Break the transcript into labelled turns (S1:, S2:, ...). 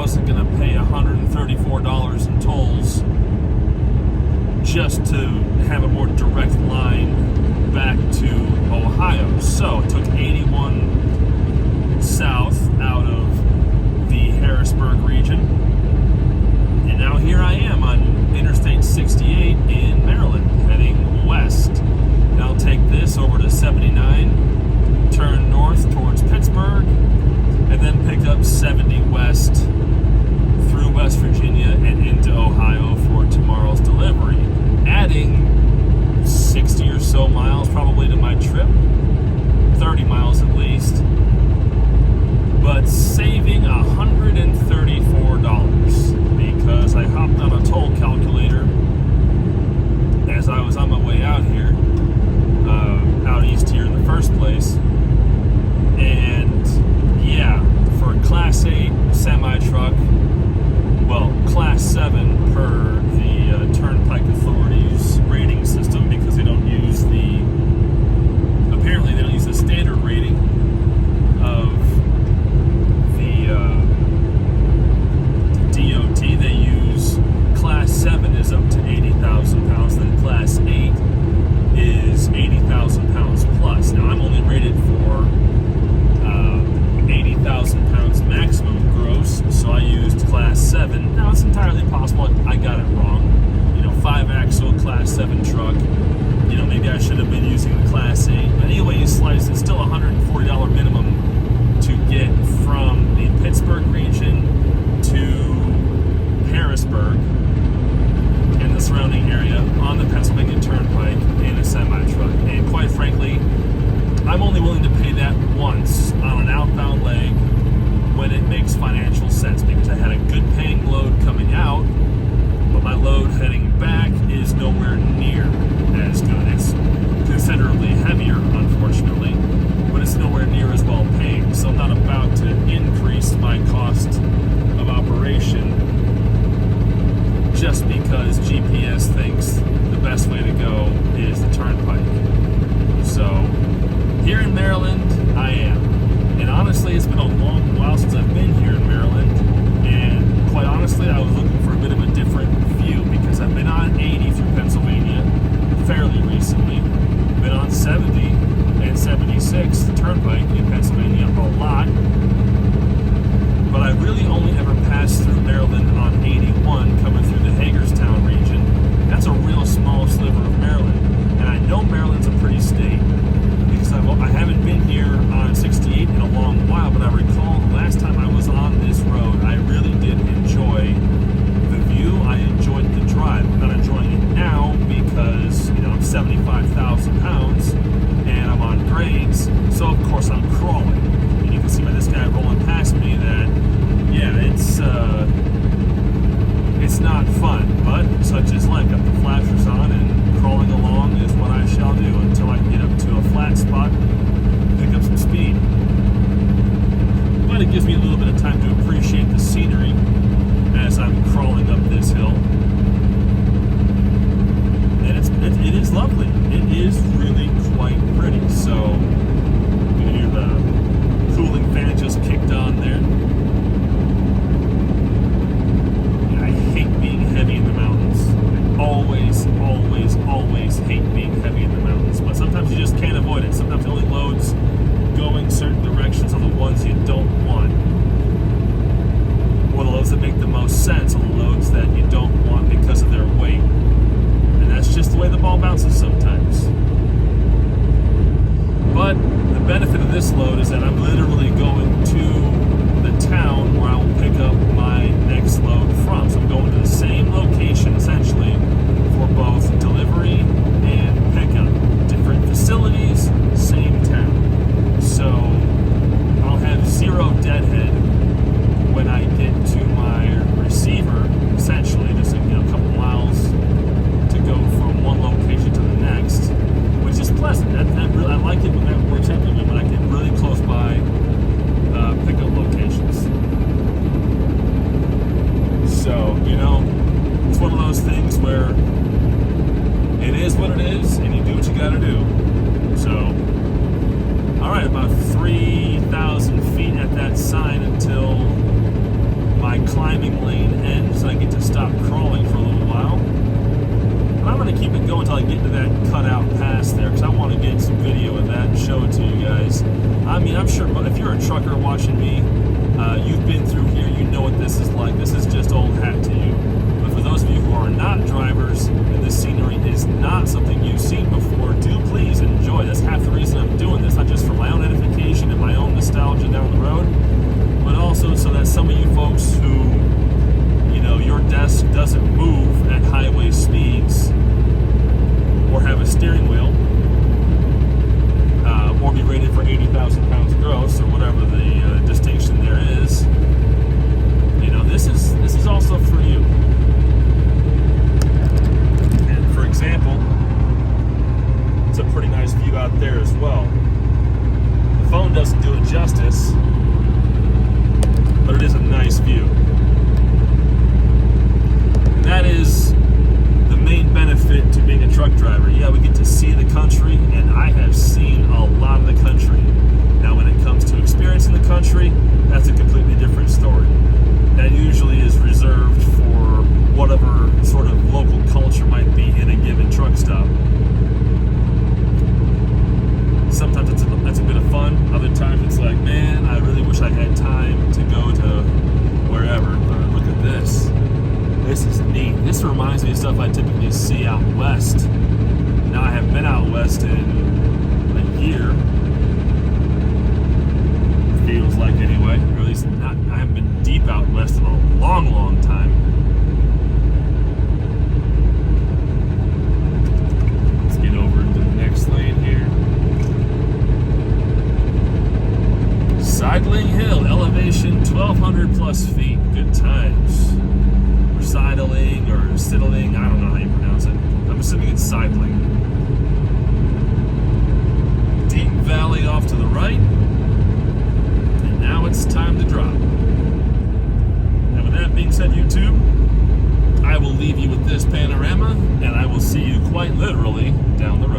S1: wasn't going to pay $134 in tolls just to have a more direct line back to Ohio. So I took 81 south out of the Harrisburg region, and now here I am on Interstate 68 in Maryland, heading west. And I'll take this over to 79, turn north towards Pittsburgh, and then pick up 70 west through West Virginia and into Ohio for tomorrow's delivery, adding 60 or so miles probably to my trip, 30 miles at least, but saving $134 because I hopped on a toll calculator as I was on my way out here, out east here in the first place. And yeah, for a Class 8 semi-truck, well, Class 7 per the Turnpike Authority's rating system, because they don't use apparently they don't use the standard rating of the DOT. They use Class 7 is up to 80,000 pounds, then Class 8 is 80,000 pounds plus. Now, I'm only rated for 80,000 pounds maximum gross, so I used Class 7. Now, it's entirely possible I got it wrong. 5-axle Class 7 truck. Maybe I should have been using the Class 8. But anyway, you slice, it's still $140 minimum to get from the Pittsburgh region to Harrisburg and the surrounding area on the Pennsylvania Turnpike in a semi-truck. And quite frankly, I'm only willing to pay that once on an outbound leg when it makes financial sense, because I had a good paying load coming out, but my load heading back is nowhere near as good. It's considerably heavier, unfortunately, but it's nowhere near as well paying. So I'm not about to increase my cost of operation just because GPS thinks the best way to go is the Turnpike. So here in Maryland, I am. And honestly, it's been a long while since I've been here in Maryland. And quite honestly, I was looking for a bit of a different view, because I've been on 80 through Pennsylvania fairly recently. Been on 70 and 76, the Turnpike in Pennsylvania, a lot. But I really only ever passed through Maryland on 81 coming through the Hagerstown region. That's a real small sliver of Maryland. And I know Maryland's a pretty state, because I haven't been here on 68 in a long while, but I recall the last time I was on this road, I really did enjoy the view. I enjoyed the drive. I'm not enjoying it now because, I'm 75,000 pounds and I'm on grades, so of course I'm crawling. And you can see by this guy rolling past me that, yeah, it's not fun, but such is life. Got the flashers on, and crawling along is what I shall do until I can get up to a flat spot, pick up some speed. But it gives me a little bit of like this is just old hat to you. But for those of you who are not drivers and this scenery is not something you've seen before, do please enjoy. That's half the reason I'm doing this, not just for my own edification and my own nostalgia down the road, but also so that some of you folks who, you know, your desk doesn't move at highway speeds or have a steering wheel, or be rated for 80,000 pounds gross, or whatever the distinction there is. You know, this is also for you. And for example, it's a pretty nice view out there as well. The phone doesn't do it justice, but it is a nice view. And that is the main benefit to being a truck driver. Yeah, we get to see the country, and I have seen a lot of the country. Now, when it comes to experiencing the country, that's a completely different story. That usually is reserved for whatever sort of local culture might be in a given truck stop. Sometimes that's a bit of fun. Other times it's like, man, I really wish I had time to go to wherever. But look at this. This is neat. This reminds me of stuff I typically see out west. Now, I haven't been out west in a year. Feels like anyway. Or at least not. I haven't been deep out west in a long, long time. Let's get over into the next lane here. Sidling Hill, elevation 1,200 plus feet. Good times. Sidling or sidling, I don't know how you pronounce it. I'm assuming it's sidling. Deep valley off to the right. And now it's time to drop. And with that being said, YouTube, I will leave you with this panorama, and I will see you quite literally down the road.